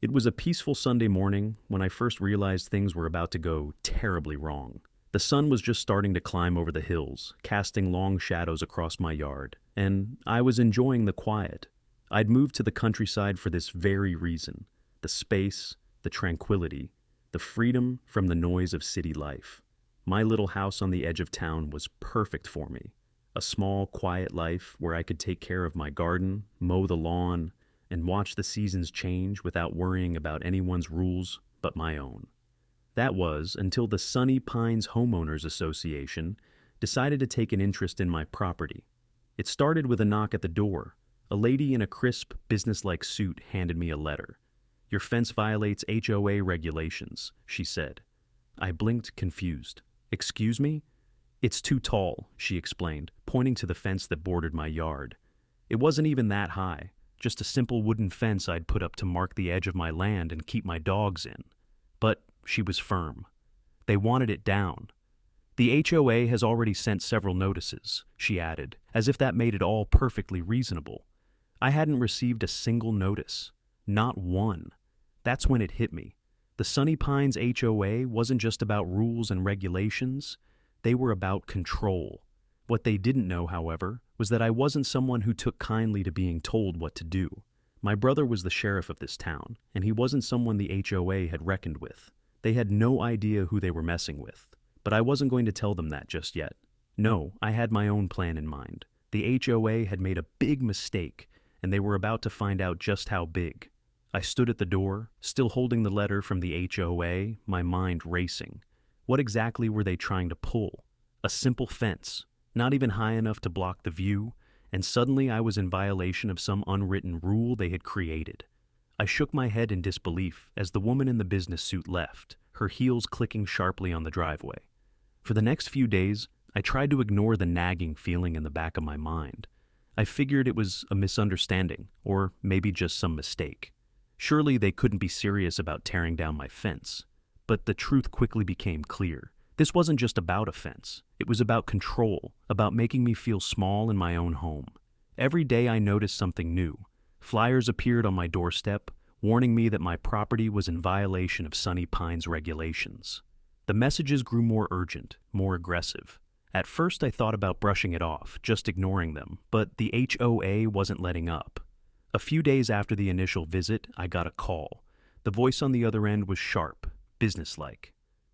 It was a peaceful Sunday morning when I first realized things were about to go terribly wrong. The sun was just starting to climb over the hills, casting long shadows across my yard, and I was enjoying the quiet. I'd moved to the countryside for this very reason: the space, the tranquility, the freedom from the noise of city life. My little house on the edge of town was perfect for me. A small, quiet life where I could take care of my garden, mow the lawn, and watch the seasons change without worrying about anyone's rules but my own. That was until the Sunny Pines Homeowners Association decided to take an interest in my property. It started with a knock at the door. A lady in a crisp, businesslike suit handed me a letter. "Your fence violates HOA regulations," she said. I blinked, confused. "Excuse me?" "It's too tall," she explained, pointing to the fence that bordered my yard. It wasn't even that high, just a simple wooden fence I'd put up to mark the edge of my land and keep my dogs in. But she was firm. They wanted it down. "The HOA has already sent several notices," she added, as if that made it all perfectly reasonable. I hadn't received a single notice. Not one. That's when it hit me. The Sunny Pines HOA wasn't just about rules and regulations. They were about control. What they didn't know, however, was that I wasn't someone who took kindly to being told what to do. My brother was the sheriff of this town, and he wasn't someone the HOA had reckoned with. They had no idea who they were messing with. But I wasn't going to tell them that just yet. No, I had my own plan in mind. The HOA had made a big mistake, and they were about to find out just how big. I stood at the door, still holding the letter from the HOA, my mind racing. What exactly were they trying to pull? A simple fence, not even high enough to block the view, and suddenly I was in violation of some unwritten rule they had created. I shook my head in disbelief as the woman in the business suit left, her heels clicking sharply on the driveway. For the next few days, I tried to ignore the nagging feeling in the back of my mind. I figured it was a misunderstanding, or maybe just some mistake. Surely they couldn't be serious about tearing down my fence. But the truth quickly became clear. This wasn't just about a fence. It was about control, about making me feel small in my own home. Every day I noticed something new. Flyers appeared on my doorstep, warning me that my property was in violation of Sunny Pines regulations. The messages grew more urgent, more aggressive. At first I thought about brushing it off, just ignoring them, but the HOA wasn't letting up. A few days after the initial visit, I got a call. The voice on the other end was sharp, businesslike.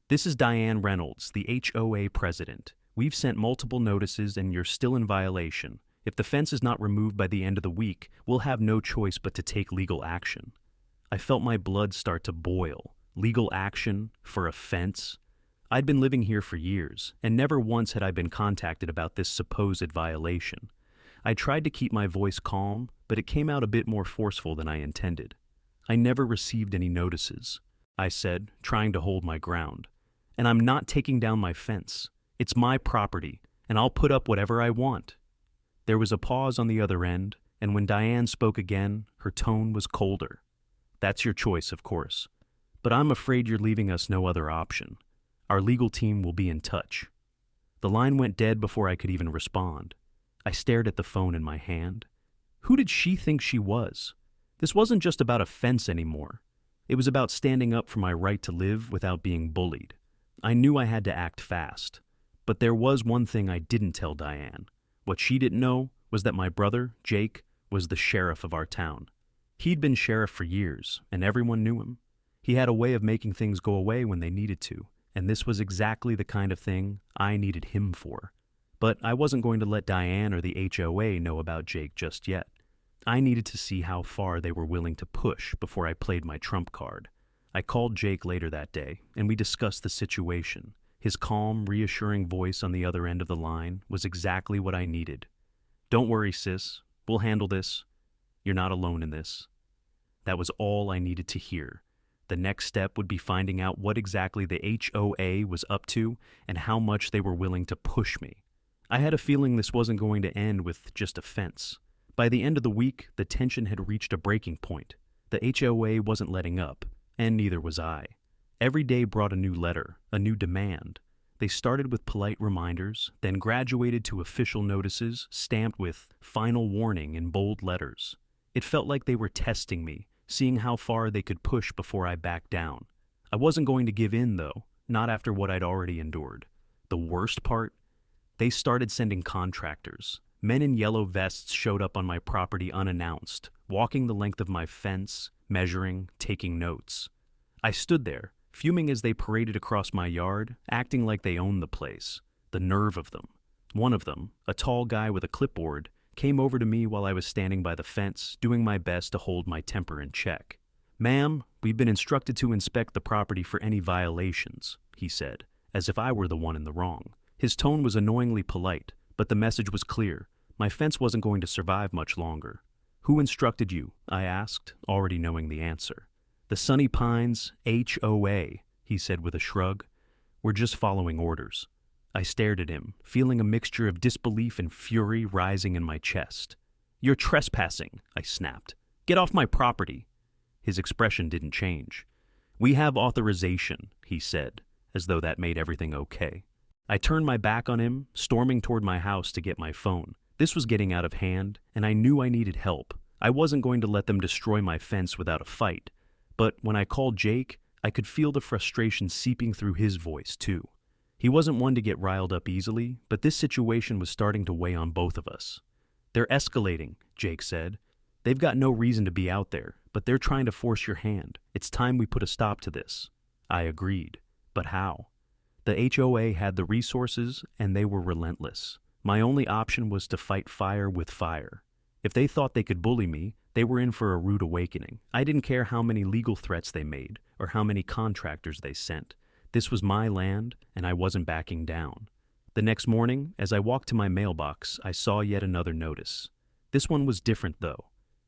"This is Diane Reynolds, the HOA president. We've sent multiple notices and you're still in violation. If the fence is not removed by the end of the week, we'll have no choice but to take legal action." I felt my blood start to boil. Legal action for a fence? I'd been living here for years, and never once had I been contacted about this supposed violation. I tried to keep my voice calm, but it came out a bit more forceful than I intended. "I never received any notices," I said, trying to hold my ground. "And I'm not taking down my fence. It's my property, and I'll put up whatever I want." There was a pause on the other end, and when Diane spoke again, her tone was colder. "That's your choice, of course. But I'm afraid you're leaving us no other option. Our legal team will be in touch." The line went dead before I could even respond. I stared at the phone in my hand. Who did she think she was? This wasn't just about a fence anymore. It was about standing up for my right to live without being bullied. I knew I had to act fast. But there was one thing I didn't tell Diane. What she didn't know was that my brother, Jake, was the sheriff of our town. He'd been sheriff for years, and everyone knew him. He had a way of making things go away when they needed to, and this was exactly the kind of thing I needed him for. But I wasn't going to let Diane or the HOA know about Jake just yet. I needed to see how far they were willing to push before I played my trump card. I called Jake later that day, and we discussed the situation. His calm, reassuring voice on the other end of the line was exactly what I needed. "Don't worry, sis. We'll handle this. You're not alone in this." That was all I needed to hear. The next step would be finding out what exactly the HOA was up to and how much they were willing to push me. I had a feeling this wasn't going to end with just a fence. By the end of the week, the tension had reached a breaking point. The HOA wasn't letting up, and neither was I. Every day brought a new letter, a new demand. They started with polite reminders, then graduated to official notices stamped with "final warning" in bold letters. It felt like they were testing me, seeing how far they could push before I backed down. I wasn't going to give in, though, not after what I'd already endured. The worst part? They started sending contractors. Men in yellow vests showed up on my property unannounced, walking the length of my fence, measuring, taking notes. I stood there, fuming as they paraded across my yard, acting like they owned the place. The nerve of them. One of them, a tall guy with a clipboard, came over to me while I was standing by the fence, doing my best to hold my temper in check. "Ma'am, we've been instructed to inspect the property for any violations," he said, as if I were the one in the wrong. His tone was annoyingly polite, but the message was clear. My fence wasn't going to survive much longer. "Who instructed you?" I asked, already knowing the answer. "The Sunny Pines HOA," he said with a shrug. "We're just following orders." I stared at him, feeling a mixture of disbelief and fury rising in my chest. "You're trespassing," I snapped. "Get off my property." His expression didn't change. "We have authorization," he said, as though that made everything okay. I turned my back on him, storming toward my house to get my phone. This was getting out of hand, and I knew I needed help. I wasn't going to let them destroy my fence without a fight. But when I called Jake, I could feel the frustration seeping through his voice, too. He wasn't one to get riled up easily, but this situation was starting to weigh on both of us. "They're escalating," Jake said. "They've got no reason to be out there, but they're trying to force your hand. It's time we put a stop to this." I agreed. But how? The HOA had the resources, and they were relentless. My only option was to fight fire with fire. If they thought they could bully me, they were in for a rude awakening. I didn't care how many legal threats they made, or how many contractors they sent. This was my land, and I wasn't backing down. The next morning, as I walked to my mailbox, I saw yet another notice. This one was different, though.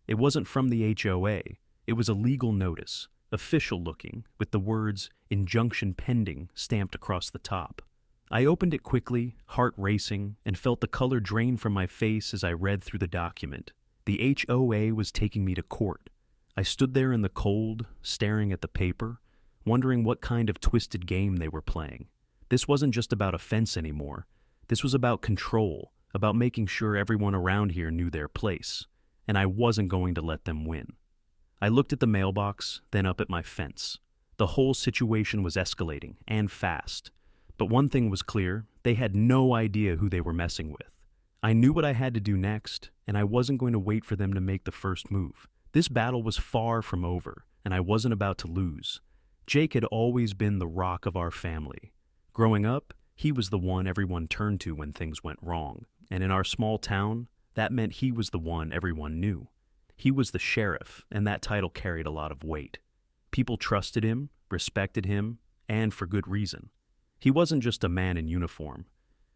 It wasn't from the HOA. It was a legal notice, official-looking, with the words "Injunction Pending" stamped across the top. I opened it quickly, heart racing, and felt the color drain from my face as I read through the document. The HOA was taking me to court. I stood there in the cold, staring at the paper, wondering what kind of twisted game they were playing. This wasn't just about a fence anymore. This was about control, about making sure everyone around here knew their place, and I wasn't going to let them win. I looked at the mailbox, then up at my fence. The whole situation was escalating, and fast. But one thing was clear, they had no idea who they were messing with. I knew what I had to do next, and I wasn't going to wait for them to make the first move. This battle was far from over, and I wasn't about to lose. Jake had always been the rock of our family. Growing up, he was the one everyone turned to when things went wrong, and in our small town, that meant he was the one everyone knew. He was the sheriff, and that title carried a lot of weight. People trusted him, respected him, and for good reason. He wasn't just a man in uniform.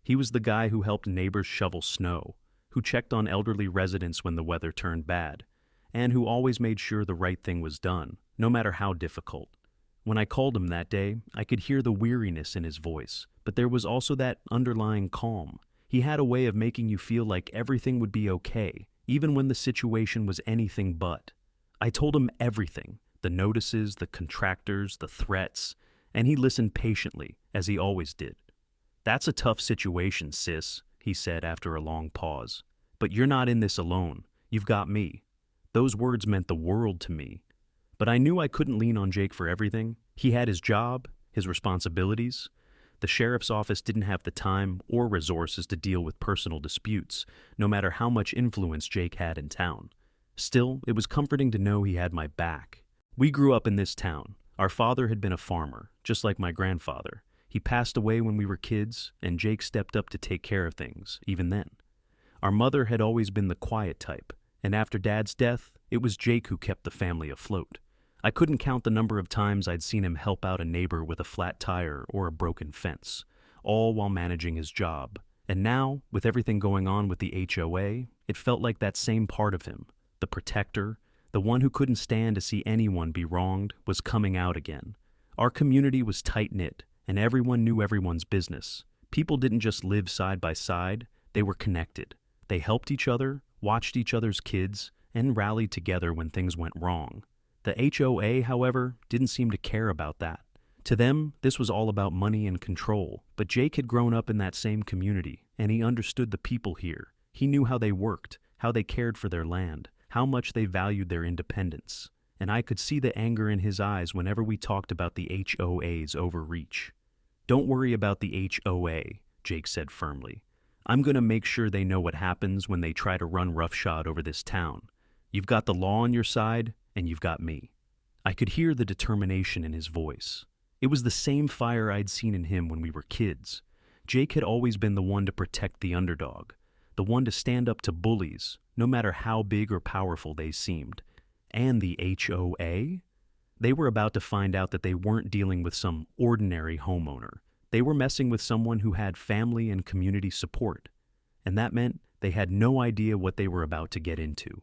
He was the guy who helped neighbors shovel snow, who checked on elderly residents when the weather turned bad, and who always made sure the right thing was done, no matter how difficult. When I called him that day, I could hear the weariness in his voice, but there was also that underlying calm. He had a way of making you feel like everything would be okay, even when the situation was anything but. I told him everything, the notices, the contractors, the threats, and he listened patiently, as he always did. "That's a tough situation, sis," he said after a long pause. "But you're not in this alone. You've got me." Those words meant the world to me. But I knew I couldn't lean on Jake for everything. He had his job, his responsibilities. The sheriff's office didn't have the time or resources to deal with personal disputes, no matter how much influence Jake had in town. Still, it was comforting to know he had my back. We grew up in this town. Our father had been a farmer, just like my grandfather. He passed away when we were kids, and Jake stepped up to take care of things, even then. Our mother had always been the quiet type, and after Dad's death, it was Jake who kept the family afloat. I couldn't count the number of times I'd seen him help out a neighbor with a flat tire or a broken fence, all while managing his job. And now, with everything going on with the HOA, it felt like that same part of him, the protector, the one who couldn't stand to see anyone be wronged, was coming out again. Our community was tight-knit, and everyone knew everyone's business. People didn't just live side by side, they were connected. They helped each other, watched each other's kids, and rallied together when things went wrong. The HOA, however, didn't seem to care about that. To them, this was all about money and control, but Jake had grown up in that same community, and he understood the people here. He knew how they worked, how they cared for their land, how much they valued their independence. and I could see the anger in his eyes whenever we talked about the HOA's overreach. "Don't worry about the HOA," Jake said firmly. "I'm going to make sure they know what happens when they try to run roughshod over this town. You've got the law on your side, and you've got me." I could hear the determination in his voice. It was the same fire I'd seen in him when we were kids. Jake had always been the one to protect the underdog, the one to stand up to bullies, no matter how big or powerful they seemed. And the HOA? They were about to find out that they weren't dealing with some ordinary homeowner. They were messing with someone who had family and community support. And that meant they had no idea what they were about to get into.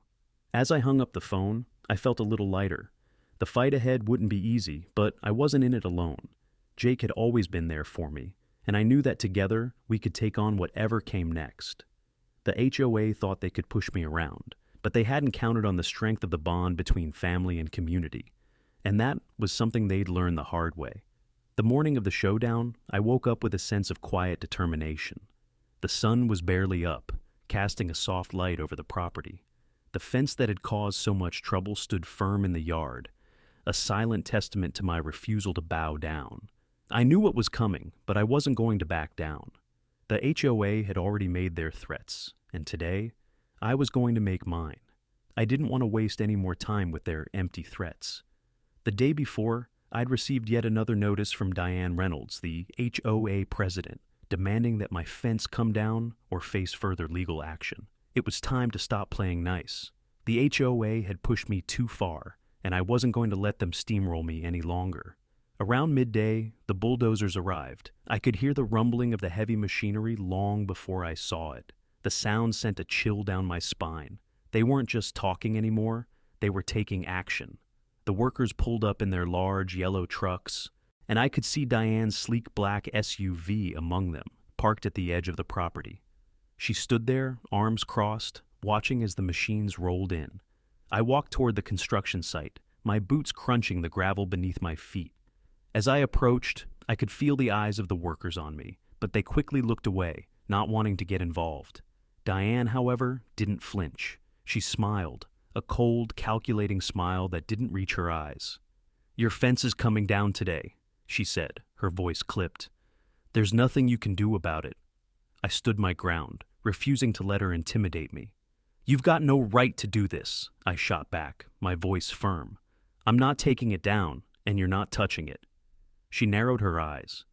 As I hung up the phone, I felt a little lighter. The fight ahead wouldn't be easy, but I wasn't in it alone. Jake had always been there for me, and I knew that together we could take on whatever came next. The HOA thought they could push me around, but they hadn't counted on the strength of the bond between family and community. And that was something they'd learned the hard way. The morning of the showdown, I woke up with a sense of quiet determination. The sun was barely up, casting a soft light over the property. The fence that had caused so much trouble stood firm in the yard, a silent testament to my refusal to bow down. I knew what was coming, but I wasn't going to back down. The HOA had already made their threats, and today, I was going to make mine. I didn't want to waste any more time with their empty threats. The day before, I'd received yet another notice from Diane Reynolds, the HOA president, demanding that my fence come down or face further legal action. It was time to stop playing nice. The HOA had pushed me too far, and I wasn't going to let them steamroll me any longer. Around midday, the bulldozers arrived. I could hear the rumbling of the heavy machinery long before I saw it. The sound sent a chill down my spine. They weren't just talking anymore, they were taking action. The workers pulled up in their large yellow trucks, and I could see Diane's sleek black SUV among them, parked at the edge of the property. She stood there, arms crossed, watching as the machines rolled in. I walked toward the construction site, my boots crunching the gravel beneath my feet. As I approached, I could feel the eyes of the workers on me, but they quickly looked away, not wanting to get involved. Diane, however, didn't flinch. She smiled, a cold, calculating smile that didn't reach her eyes. "Your fence is coming down today," she said, her voice clipped. "There's nothing you can do about it." I stood my ground, refusing to let her intimidate me. "You've got no right to do this," I shot back, my voice firm. "I'm not taking it down, and you're not touching it." She narrowed her eyes.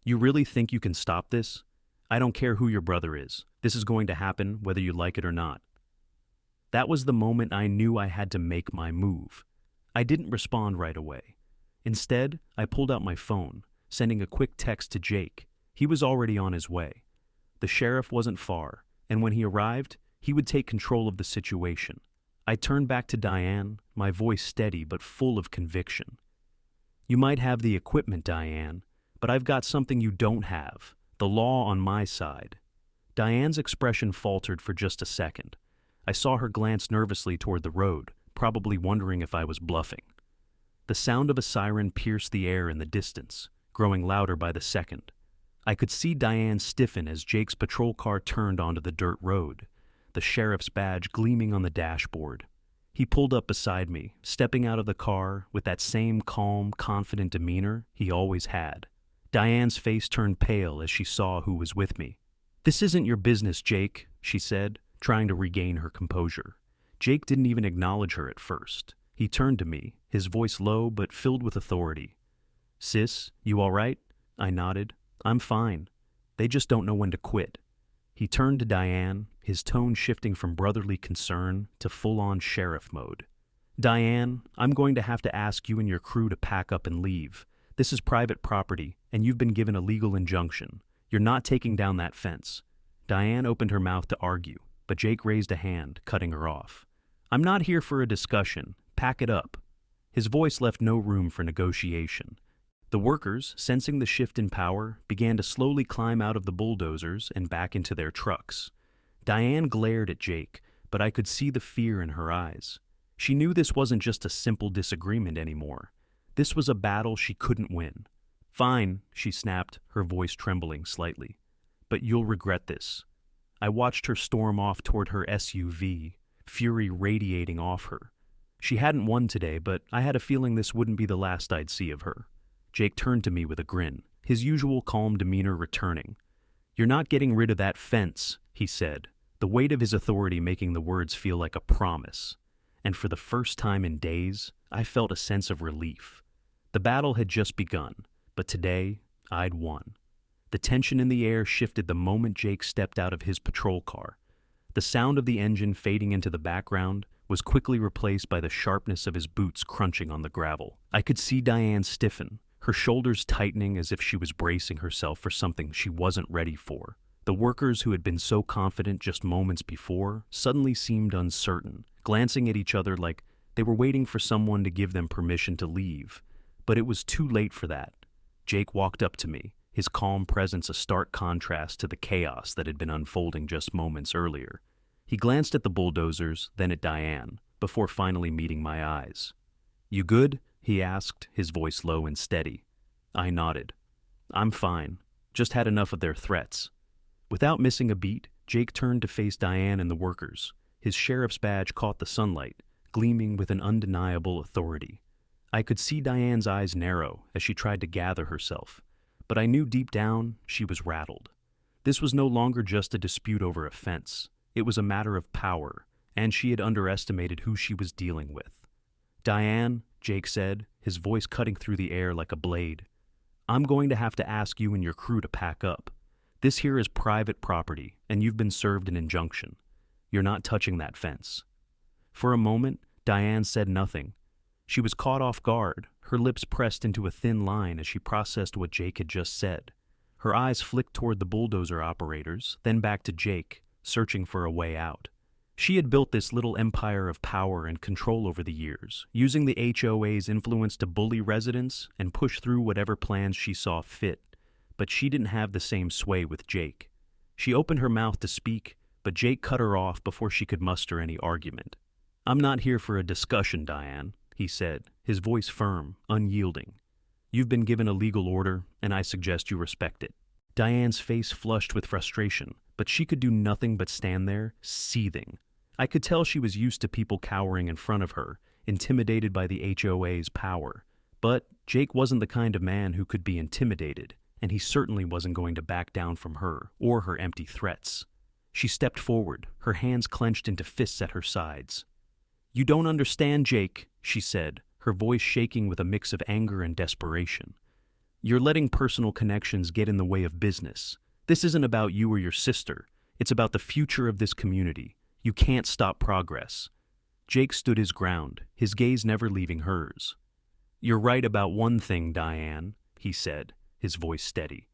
"You really think you can stop this? I don't care who your brother is. This is going to happen whether you like it or not." That was the moment I knew I had to make my move. I didn't respond right away. Instead, I pulled out my phone, sending a quick text to Jake. He was already on his way. The sheriff wasn't far, and when he arrived, he would take control of the situation. I turned back to Diane, my voice steady but full of conviction. "You might have the equipment, Diane, but I've got something you don't have, the law on my side." Diane's expression faltered for just a second. I saw her glance nervously toward the road, probably wondering if I was bluffing. The sound of a siren pierced the air in the distance, growing louder by the second. I could see Diane stiffen as Jake's patrol car turned onto the dirt road, the sheriff's badge gleaming on the dashboard. He pulled up beside me, stepping out of the car with that same calm, confident demeanor he always had. Diane's face turned pale as she saw who was with me. "This isn't your business, Jake," she said, trying to regain her composure. Jake didn't even acknowledge her at first. He turned to me, his voice low but filled with authority. "Sis, you all right?" I nodded. "I'm fine. They just don't know when to quit." He turned to Diane, his tone shifting from brotherly concern to full-on sheriff mode. "Diane, I'm going to have to ask you and your crew to pack up and leave. This is private property, and you've been given a legal injunction. You're not taking down that fence." Diane opened her mouth to argue, but Jake raised a hand, cutting her off. "I'm not here for a discussion. Pack it up." His voice left no room for negotiation. The workers, sensing the shift in power, began to slowly climb out of the bulldozers and back into their trucks. Diane glared at Jake, but I could see the fear in her eyes. She knew this wasn't just a simple disagreement anymore. This was a battle she couldn't win. "Fine," she snapped, her voice trembling slightly. "But you'll regret this." I watched her storm off toward her SUV, fury radiating off her. She hadn't won today, but I had a feeling this wouldn't be the last I'd see of her. Jake turned to me with a grin, his usual calm demeanor returning. "You're not getting rid of that fence," he said, the weight of his authority making the words feel like a promise. And for the first time in days, I felt a sense of relief. The battle had just begun, but today, I'd won. The tension in the air shifted the moment Jake stepped out of his patrol car. The sound of the engine fading into the background was quickly replaced by the sharpness of his boots crunching on the gravel. I could see Diane stiffen, her shoulders tightening as if she was bracing herself for something she wasn't ready for. The workers who had been so confident just moments before suddenly seemed uncertain, glancing at each other like they were waiting for someone to give them permission to leave. But it was too late for that. Jake walked up to me, his calm presence a stark contrast to the chaos that had been unfolding just moments earlier. He glanced at the Bulldozes, then at Diane, before finally meeting my eyes. "You good?" he asked, his voice low and steady. I nodded. "I'm fine. Just had enough of their threats." Without missing a beat, Jake turned to face Diane and the workers. His sheriff's badge caught the sunlight, gleaming with an undeniable authority. I could see Diane's eyes narrow as she tried to gather herself, but I knew deep down she was rattled. This was no longer just a dispute over a fence. It was a matter of power, and she had underestimated who she was dealing with. "Diane," Jake said, his voice cutting through the air like a blade, "I'm going to have to ask you and your crew to pack up. This here is private property, and you've been served an injunction. You're not touching that fence." For a moment, Diane said nothing. She was caught off guard, her lips pressed into a thin line as she processed what Jake had just said. Her eyes flicked toward the bulldozer operators, then back to Jake, searching for a way out. She had built this little empire of power and control over the years, using the HOA's influence to bully residents and push through whatever plans she saw fit. But she didn't have the same sway with Jake. She opened her mouth to speak, but Jake cut her off before she could muster any argument. "I'm not here for a discussion, Diane," he said, his voice firm, unyielding. "You've been given a legal order, and I suggest you respect it." Diane's face flushed with frustration, but she could do nothing but stand there, seething. I could tell she was used to people cowering in front of her, intimidated by the HOA's power. But Jake wasn't the kind of man who could be intimidated, and he certainly wasn't going to back down from her or her empty threats. She stepped forward, her hands clenched into fists at her sides. "You don't understand, Jake," she said, her voice shaking with a mix of anger and desperation. "You're letting personal connections get in the way of business. This isn't about you or your sister. It's about the future of this community. You can't stop progress." Jake stood his ground, his gaze never leaving hers. "You're right about one thing, Diane," he said, his voice steady.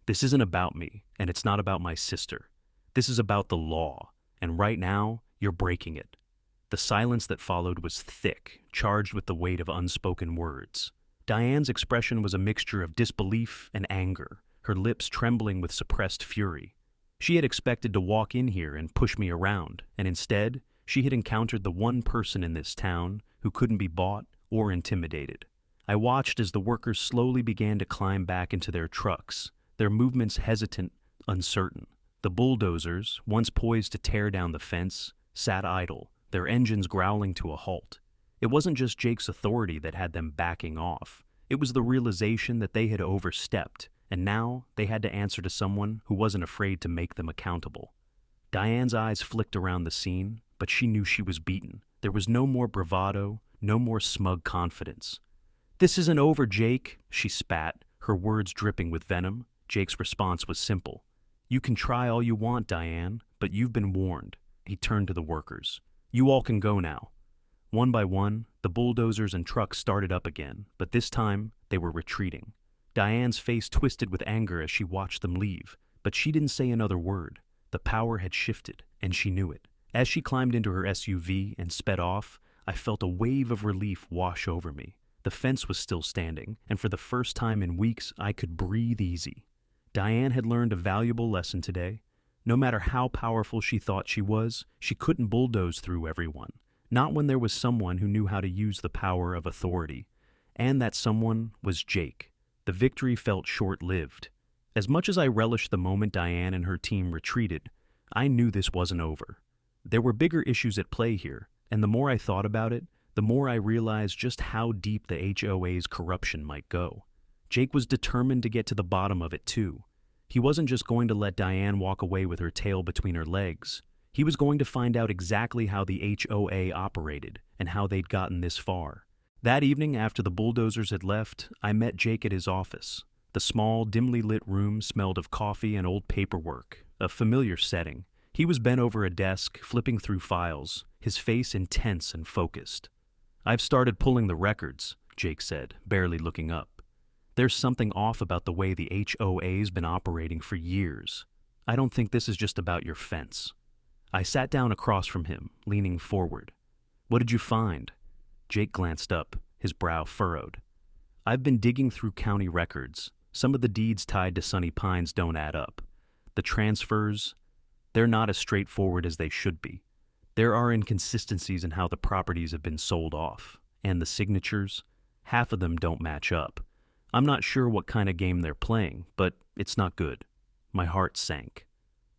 "This isn't about me, and it's not about my sister. This is about the law, and right now, you're breaking it." The silence that followed was thick, charged with the weight of unspoken words. Diane's expression was a mixture of disbelief and anger, her lips trembling with suppressed fury. She had expected to walk in here and push me around, and instead, she had encountered the one person in this town who couldn't be bought or intimidated. I watched as the workers slowly began to climb back into their trucks, their movements hesitant, uncertain. The bulldozers, once poised to tear down the fence, sat idle, their engines growling to a halt. It wasn't just Jake's authority that had them backing off. It was the realization that they had overstepped, and now they had to answer to someone who wasn't afraid to make them accountable. Diane's eyes flicked around the scene, but she knew she was beaten. There was no more bravado, no more smug confidence. "This isn't over, Jake," she spat, her words dripping with venom. Jake's response was simple. "You can try all you want, Diane, but you've been warned." He turned to the workers. "You all can go now." One by one, the bulldozers and trucks started up again, but this time, they were retreating. Diane's face twisted with anger as she watched them leave, but she didn't say another word. The power had shifted, and she knew it. As she climbed into her SUV and sped off, I felt a wave of relief wash over me. The fence was still standing, and for the first time in weeks, I could breathe easy. Diane had learned a valuable lesson today. No matter how powerful she thought she couldn't bulldoze through everyone. Not when there was someone who knew how to use the power of authority. And that someone was Jake. The victory felt short-lived. As much as I relished the moment Diane and her team retreated, I knew this wasn't over. There were bigger issues at play here, and the more I thought about it, the more I realized just how deep the HOA's corruption might go. Jake was determined to get to the bottom of it too. He wasn't just going to let Diane walk away with her tail between her legs. He was going to find out exactly how the HOA operated and how they'd gotten this far. That evening, after the Bulldozes had left, I met Jake at his office. The small, dimly lit room smelled of coffee and old paperwork, a familiar setting. He was bent over a desk, flipping through files, his face intense and focused. "I've started pulling the records," Jake said, barely looking up. "There's something off about the way the HOA's been operating for years. I don't think this is just about your fence." I sat down across from him, leaning forward. "What did you find?" Jake glanced up, his brow furrowed. "I've been digging through county records. Some of the deeds tied to Sunny Pines don't add up. The transfers, they're not as straightforward as they should be. There are inconsistencies in how the properties have been sold off. And the signatures, half of them don't match up. I'm not sure what kind of game they're playing, but it's not good." My heart sank.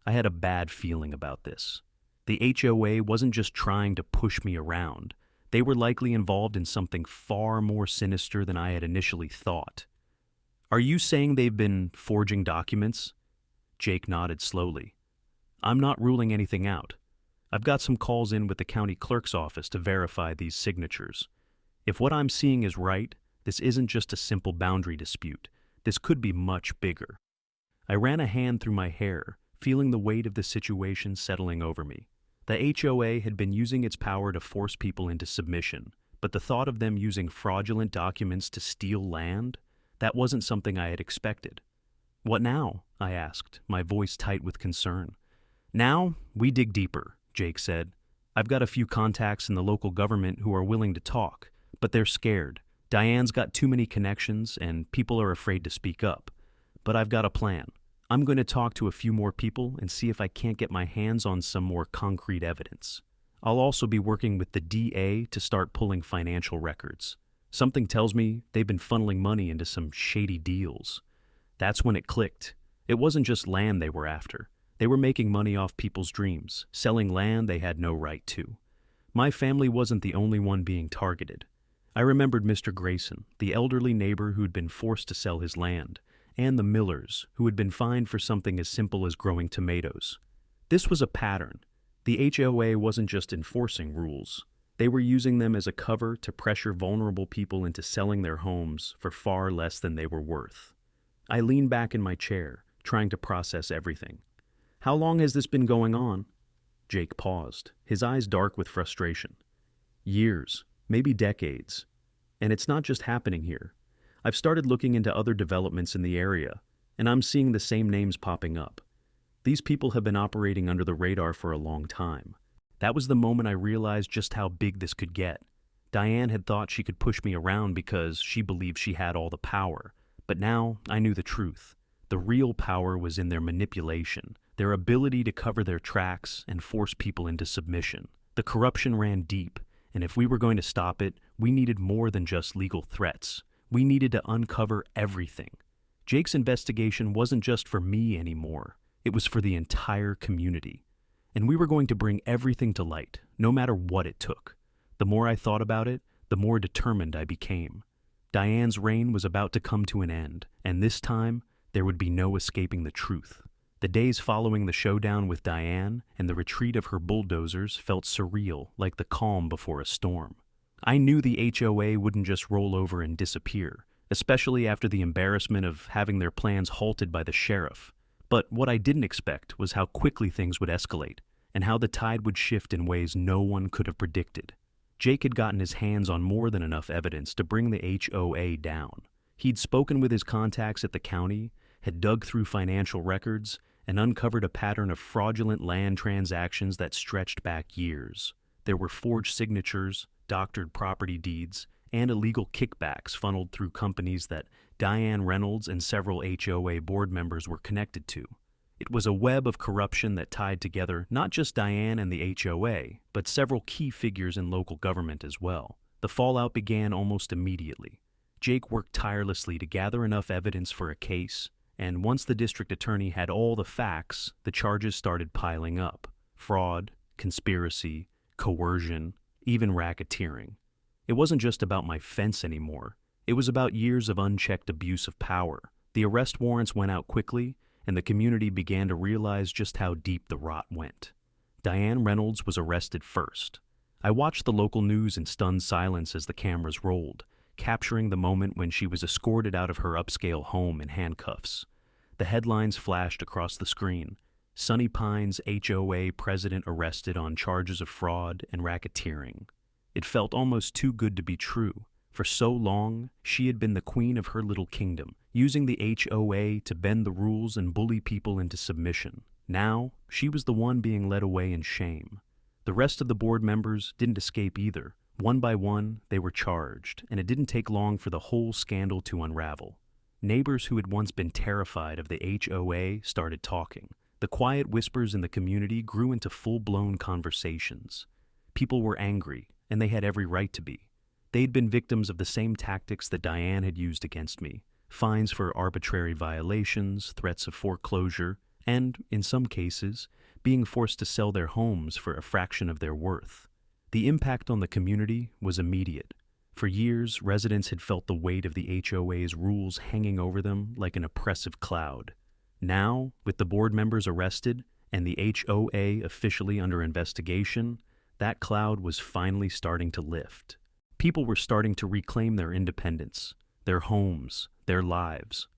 I had a bad feeling about this. The HOA wasn't just trying to push me around. They were likely involved in something far more sinister than I had initially thought. "Are you saying they've been forging documents?" Jake nodded slowly. "I'm not ruling anything out. I've got some calls in with the county clerk's office to verify these signatures. If what I'm seeing is right, this isn't just a simple boundary dispute. This could be much bigger." I ran a hand through my hair, feeling the weight of the situation settling over me. The HOA had been using its power to force people into submission, but the thought of them using fraudulent documents to steal land, that wasn't something I had expected. "What now?" I asked, my voice tight with concern. "Now, we dig deeper," Jake said. "I've got a few contacts in the local government who are willing to talk, but they're scared. Diane's got too many connections, and people are afraid to speak up. But I've got a plan. I'm going to talk to a few more people and see if I can't get my hands on some more concrete evidence. I'll also be working with the DA to start pulling financial records. Something tells me they've been funneling money into some shady deals." That's when it clicked. It wasn't just land they were after. They were making money off people's dreams, selling land they had no right to. My family wasn't the only one being targeted. I remembered Mr. Grayson, the elderly neighbor who'd been forced to sell his land, and the Millers, who had been fined for something as simple as growing tomatoes. This was a pattern. The HOA wasn't just enforcing rules. They were using them as a cover to pressure vulnerable people into selling their homes for far less than they were worth. I leaned back in my chair, trying to process everything. "How long has this been going on?" Jake paused, his eyes dark with frustration. "Years, maybe decades. And it's not just happening here. I've started looking into other developments in the area, and I'm seeing the same names popping up. These people have been operating under the radar for a long time." That was the moment I realized just how big this could get. Diane had thought she could push me around because she believed she had all the power, but now I knew the truth. The real power was in their manipulation, their ability to cover their tracks and force people into submission. The corruption ran deep, and if we were going to stop it, we needed more than just legal threats. We needed to uncover everything. Jake's investigation wasn't just for me anymore. It was for the entire community. And we were going to bring everything to light, no matter what it took. The more I thought about it, the more determined I became. Diane's reign was about to come to an end, and this time, there would be no escaping the truth. The days following the showdown with Diane and the retreat of her bulldozers felt surreal, like the calm before a storm. I knew the HOA wouldn't just roll over and disappear, especially after the embarrassment of having their plans halted by the sheriff. But what I didn't expect was how quickly things would escalate, and how the tide would shift in ways no one could have predicted. Jake had gotten his hands on more than enough evidence to bring the HOA down. He'd spoken with his contacts at the county, had dug through financial records, and uncovered a pattern of fraudulent land transactions that stretched back years. There were forged signatures, doctored property deeds, and illegal kickbacks funneled through companies that Diane Reynolds and several HOA board members were connected to. It was a web of corruption that tied together not just Diane and the HOA, but several key figures in local government as well. The fallout began almost immediately. Jake worked tirelessly to gather enough evidence for a case, and once the district attorney had all the facts, the charges started piling up. Fraud, conspiracy, coercion, even racketeering. It wasn't just about my fence anymore. It was about years of unchecked abuse of power. The arrest warrants went out quickly, and the community began to realize just how deep the rot went. Diane Reynolds was arrested first. I watched the local news in stunned silence as the cameras rolled, capturing the moment when she was escorted out of her upscale home in handcuffs. The headlines flashed across the screen. Sunny Pines HOA president arrested on charges of fraud and racketeering. It felt almost too good to be true. For so long, she had been the queen of her little kingdom, using the HOA to bend the rules and bully people into submission. Now, she was the one being led away in shame. The rest of the board members didn't escape either. One by one, they were charged, and it didn't take long for the whole scandal to unravel. Neighbors who had once been terrified of the HOA started talking. The quiet whispers in the community grew into full-blown conversations. People were angry, and they had every right to be. They'd been victims of the same tactics that Diane had used against me: fines for arbitrary violations, threats of foreclosure, and, in some cases, being forced to sell their homes for a fraction of their worth. The impact on the community was immediate. For years, residents had felt the weight of the HOA's rules hanging over them like an oppressive cloud. Now, with the board members arrested and the HOA officially under investigation, that cloud was finally starting to lift. People were starting to reclaim their independence, their homes, their lives.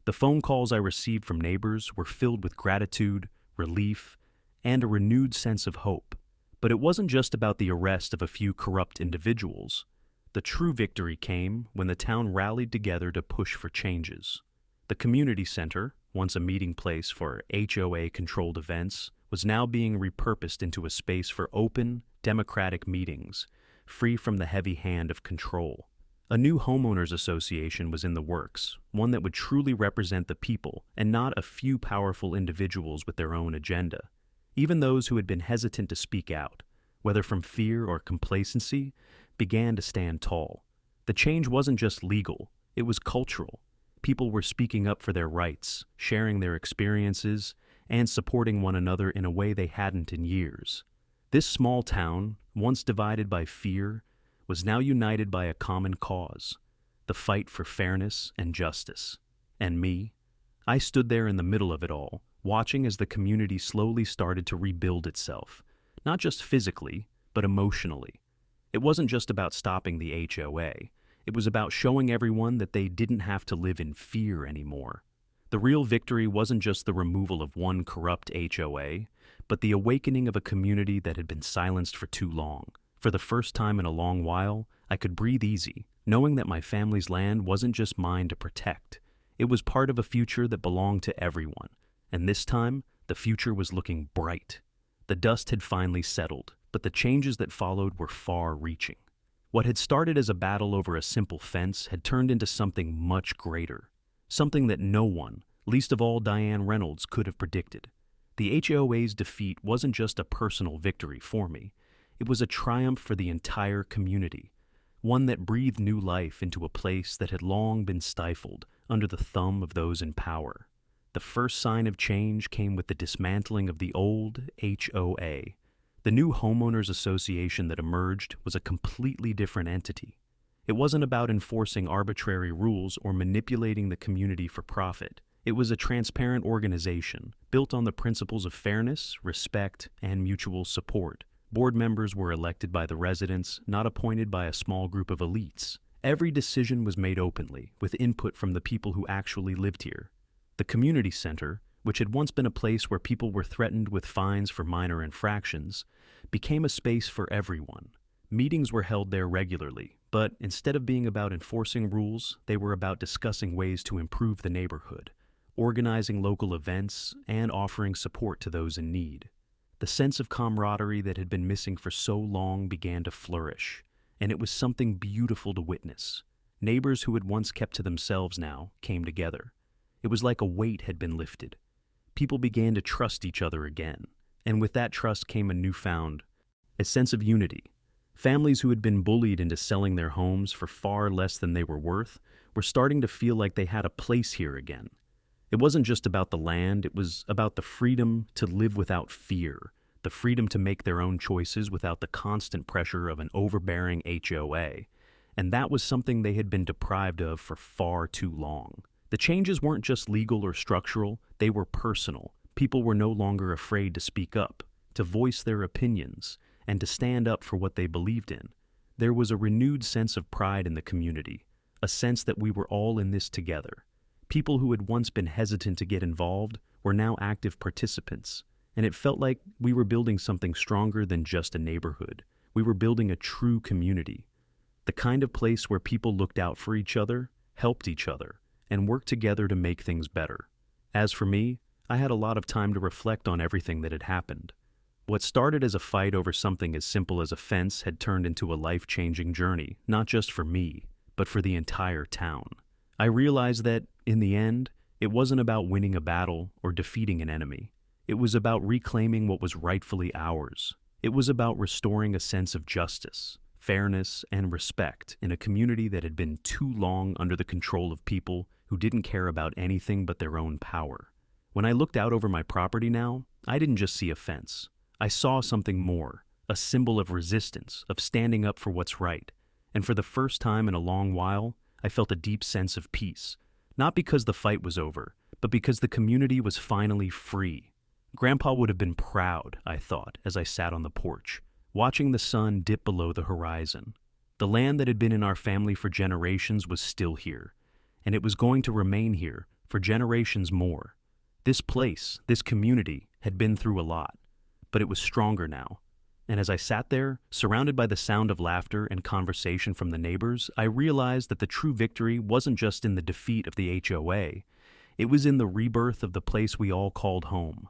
The phone calls I received from neighbors were filled with gratitude, relief, and a renewed sense of hope. But it wasn't just about the arrest of a few corrupt individuals. The true victory came when the town rallied together to push for changes. The community center, once a meeting place for HOA-controlled events, was now being repurposed into a space for open, democratic meetings, free from the heavy hand of control. A new homeowners association was in the works, one that would truly represent the people and not a few powerful individuals with their own agenda. Even those who had been hesitant to speak out, whether from fear or complacency, began to stand tall. The change wasn't just legal, it was cultural. People were speaking up for their rights, sharing their experiences, and supporting one another in a way they hadn't in years. This small town, once divided by fear, was now united by a common cause: the fight for fairness and justice. And me? I stood there in the middle of it all, watching as the community slowly started to rebuild itself, not just physically, but emotionally. It wasn't just about stopping the HOA. It was about showing everyone that they didn't have to live in fear anymore. The real victory wasn't just the removal of one corrupt HOA, but the awakening of a community that had been silenced for too long. For the first time in a long while, I could breathe easy, knowing that my family's land wasn't just mine to protect. It was part of a future that belonged to everyone. And this time, the future was looking bright. The dust had finally settled, but the changes that followed were far-reaching. What had started as a battle over a simple fence had turned into something much greater. Something that no one, least of all Diane Reynolds, could have predicted. The HOA's defeat wasn't just a personal victory for me. It was a triumph for the entire community, one that breathed new life into a place that had long been stifled under the thumb of those in power. The first sign of change came with the dismantling of the old HOA. The new homeowners association that emerged was a completely different entity. It wasn't about enforcing arbitrary rules or manipulating the community for profit. It was a transparent organization, built on the principles of fairness, respect, and mutual support. Board members were elected by the residents, not appointed by a small group of elites. Every decision was made openly, with input from the people who actually lived here. The community center, which had once been a place where people were threatened with fines for minor infractions, became a space for everyone. Meetings were held there regularly, but instead of being about enforcing rules, they were about discussing ways to improve the neighborhood, organizing local events, and offering support to those in need. The sense of camaraderie that had been missing for so long began to flourish, and it was something beautiful to witness. Neighbors who had once kept to themselves now came together. It was like a weight had been lifted. People began to trust each other again, and with that trust came a sense of unity. Families who had been bullied into selling their homes for far less than they were worth were starting to feel like they had a place here again. It wasn't just about the land, it was about the freedom to live without fear, the freedom to make their own choices without the constant pressure of an overbearing HOA. and that was something they had been deprived of for far too long. The changes weren't just legal or structural, they were personal. People were no longer afraid to speak up, to voice their opinions, and to stand up for what they believed in. There was a renewed sense of pride in the community, a sense that we were all in this together. People who had once been hesitant to get involved were now active participants, and it felt like we were building something stronger than just a neighborhood. We were building a true community, the kind of place where people looked out for each other, helped each other, and worked together to make things better. As for me, I had a lot of time to reflect on everything that had happened. What started as a fight over something as simple as a fence had turned into a life-changing journey, not just for me, but for the entire town. I realized that, in the end, it wasn't about winning a battle or defeating an enemy. It was about reclaiming what was rightfully ours. It was about restoring a sense of justice, fairness, and respect in a community that had been too long under the control of people who didn't care about anything but their own power. When I looked out over my property now, I didn't just see a fence. I saw something more, a symbol of resistance, of standing up for what's right. And for the first time in a long while, I felt a deep sense of peace. Not because the fight was over, but because the community was finally free. Grandpa would have been proud, I thought, as I sat on the porch, watching the sun dip below the horizon. The land that had been in our family for generations was still here, and it was going to remain here for generations more. This place, this community, had been through a lot, but it was stronger now. And as I sat there, surrounded by the sound of laughter and conversation from the neighbors, I realized that the true victory wasn't just in the defeat of the HOA. It was in the rebirth of the place we all called home.